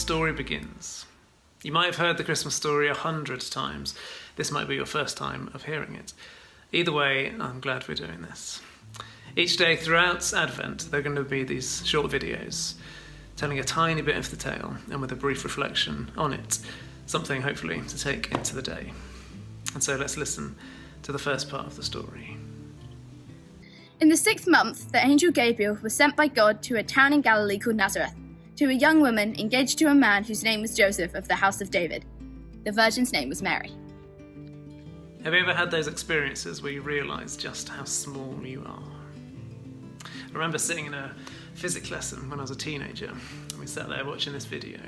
story begins. You might have heard the Christmas story 100 times. This might be your first time of hearing it. Either way, I'm glad we're doing this. Each day throughout Advent, there are going to be these short videos telling a tiny bit of the tale and with a brief reflection on it, something hopefully to take into the day. And so let's listen to the first part of the story. In the 6th month, the angel Gabriel was sent by God to a town in Galilee called Nazareth, to a young woman engaged to a man whose name was Joseph of the house of David. The virgin's name was Mary. Have you ever had those experiences where you realise just how small you are? I remember sitting in a physics lesson when I was a teenager, and we sat there watching this video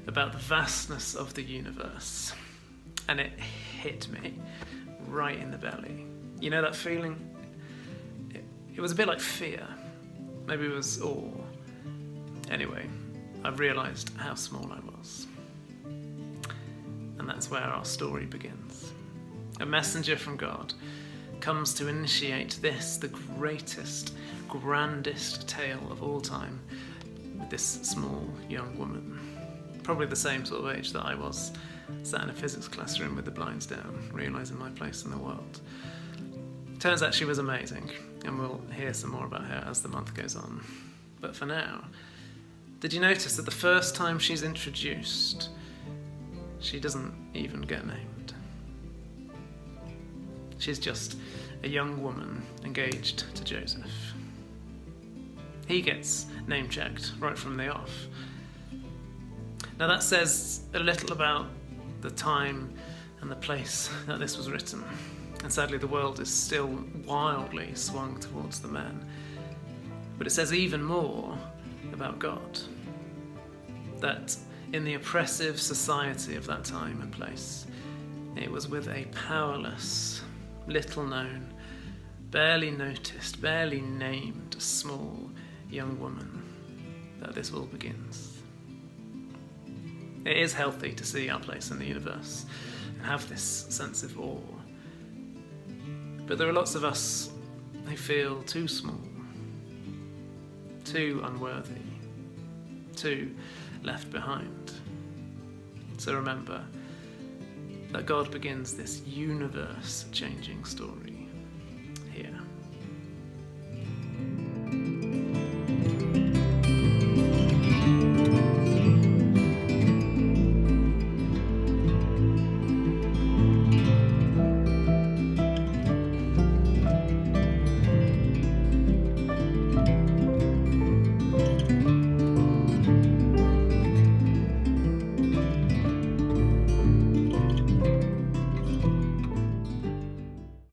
about the vastness of the universe, and it hit me right in the belly. You know that feeling? It was a bit like fear. Maybe it was awe. Anyway, I've realised how small I was. And that's where our story begins. A messenger from God comes to initiate this, the greatest, grandest tale of all time, with this small young woman. Probably the same sort of age that I was, sat in a physics classroom with the blinds down, realising my place in the world. Turns out she was amazing, and we'll hear some more about her as the month goes on. But for now, did you notice that the first time she's introduced, she doesn't even get named? She's just a young woman engaged to Joseph. He gets name-checked right from the off. Now that says a little about the time and the place that this was written. And sadly the world is still wildly swung towards the men. But it says even more about God. That in the oppressive society of that time and place, it was with a powerless, little known, barely noticed, barely named, small young woman that this all begins. It is healthy to see our place in the universe and have this sense of awe. But there are lots of us who feel too small, too unworthy, too left behind. So remember that God begins this universe-changing story